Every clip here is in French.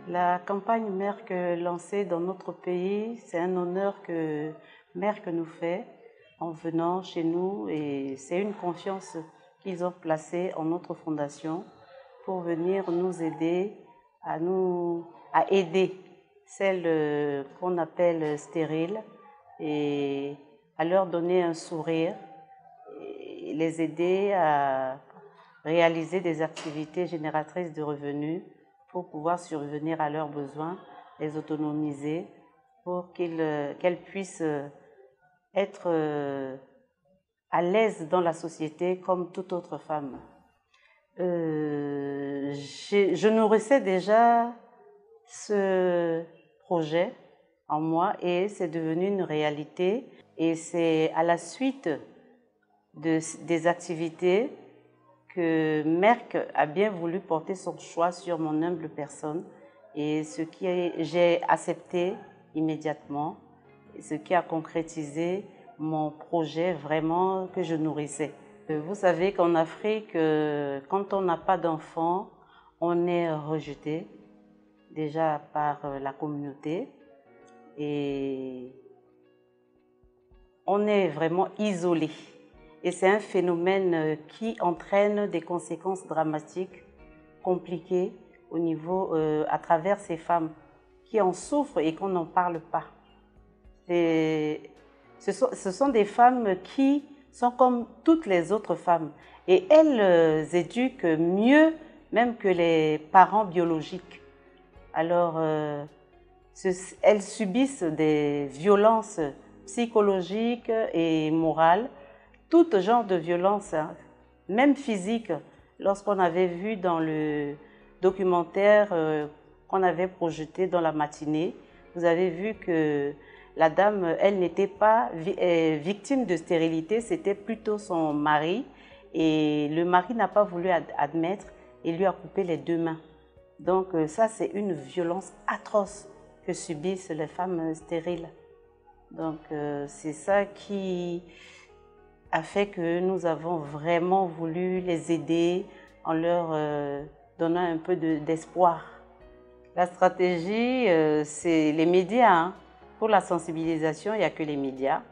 La campagne Merck lancée dans notre pays, c'est un honneur que Merck nous fait en venant chez nous et c'est une confiance qu'ils ont placée en notre fondation pour venir nous aider à aider celles qu'on appelle stériles et à leur donner un sourire et les aider à réaliser des activités génératrices de revenus pour pouvoir survenir à leurs besoins, les autonomiser pour qu'elles puissent être à l'aise dans la société comme toute autre femme. Je nourrissais déjà ce projet en moi et c'est devenu une réalité. Et c'est à la suite des activités que Merck a bien voulu porter son choix sur mon humble personne et j'ai accepté immédiatement, ce qui a concrétisé mon projet vraiment que je nourrissais. Vous savez qu'en Afrique, quand on n'a pas d'enfants, on est rejeté déjà par la communauté et on est vraiment isolé. Et c'est un phénomène qui entraîne des conséquences dramatiques, compliquées au niveau, à travers ces femmes qui en souffrent et qu'on n'en parle pas. Ce sont des femmes qui sont comme toutes les autres femmes et elles éduquent mieux même que les parents biologiques. Alors, elles subissent des violences psychologiques et morales, tout genre de violence, même physique. Lorsqu'on avait vu dans le documentaire qu'on avait projeté dans la matinée, vous avez vu que la dame, elle n'était pas victime de stérilité, c'était plutôt son mari. Et le mari n'a pas voulu admettre et lui a coupé les 2 mains. Donc ça, c'est une violence atroce que subissent les femmes stériles. Donc c'est ça qui a fait que nous avons vraiment voulu les aider en leur donnant un peu d'espoir. La stratégie, c'est les médias. Pour la sensibilisation, il n'y a que les médias.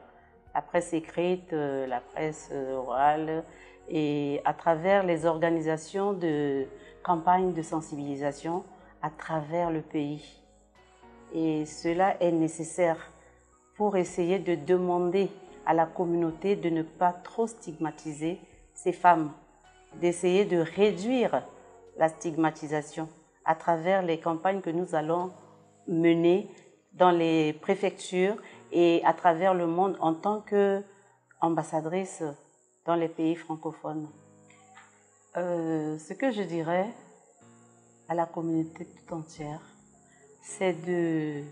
La presse écrite, la presse orale et à travers les organisations de campagnes de sensibilisation à travers le pays. Et cela est nécessaire pour essayer de demander à la communauté de ne pas trop stigmatiser ces femmes, d'essayer de réduire la stigmatisation à travers les campagnes que nous allons mener dans les préfectures et à travers le monde en tant qu'ambassadrice dans les pays francophones. Ce que je dirais à la communauté tout entière, c'est de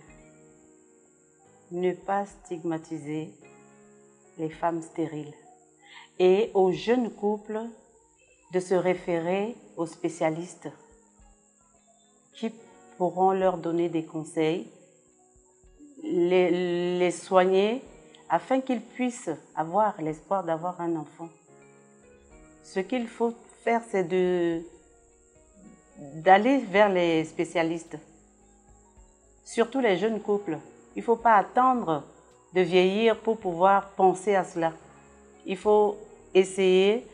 ne pas stigmatiser les femmes stériles et aux jeunes couples de se référer aux spécialistes qui pourront leur donner des conseils, les soigner afin qu'ils puissent avoir l'espoir d'avoir un enfant. Ce qu'il faut faire, c'est d'aller vers les spécialistes, surtout les jeunes couples. Il ne faut pas attendre de vieillir pour pouvoir penser à cela. Il faut essayer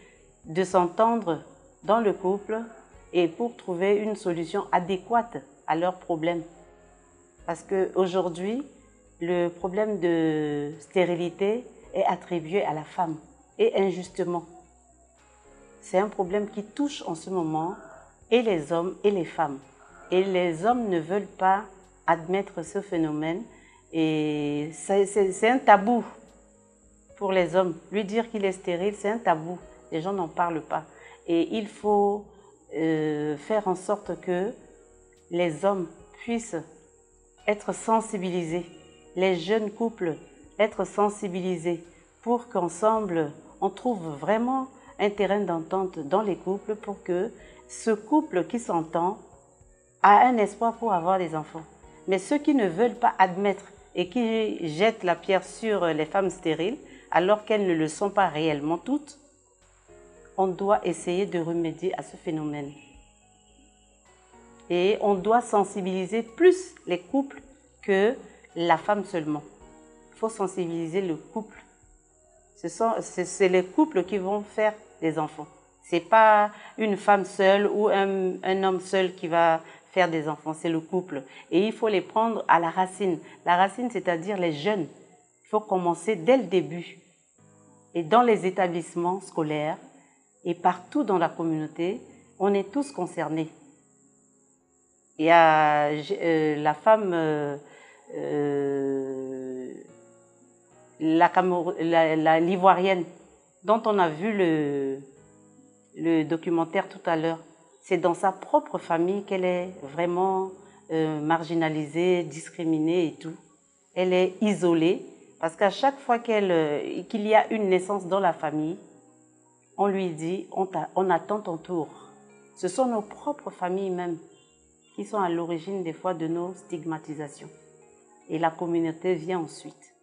de s'entendre dans le couple et pour trouver une solution adéquate à leurs problèmes. Parce qu'aujourd'hui, le problème de stérilité est attribué à la femme et injustement. C'est un problème qui touche en ce moment et les hommes et les femmes. Et les hommes ne veulent pas admettre ce phénomène et c'est un tabou pour les hommes. Lui dire qu'il est stérile, c'est un tabou. Les gens n'en parlent pas. Et il faut faire en sorte que les hommes puissent être sensibilisés, les jeunes couples être sensibilisés pour qu'ensemble on trouve vraiment un terrain d'entente dans les couples pour que ce couple qui s'entend a un espoir pour avoir des enfants. Mais ceux qui ne veulent pas admettre et qui jettent la pierre sur les femmes stériles alors qu'elles ne le sont pas réellement toutes, on doit essayer de remédier à ce phénomène. Et on doit sensibiliser plus les couples que la femme seulement. Il faut sensibiliser le couple. C'est les couples qui vont faire des enfants. Ce n'est pas une femme seule ou un homme seul qui va faire des enfants, c'est le couple. Et il faut les prendre à la racine. La racine, c'est-à-dire les jeunes. Il faut commencer dès le début. Et dans les établissements scolaires et partout dans la communauté, on est tous concernés. Il y a la femme, l'ivoirienne, dont on a vu le documentaire tout à l'heure. C'est dans sa propre famille qu'elle est vraiment marginalisée, discriminée et tout. Elle est isolée parce qu'à chaque fois qu'il y a une naissance dans la famille, on lui dit on attend ton tour. Ce sont nos propres familles même qui sont à l'origine des fois de nos stigmatisations. Et la communauté vient ensuite.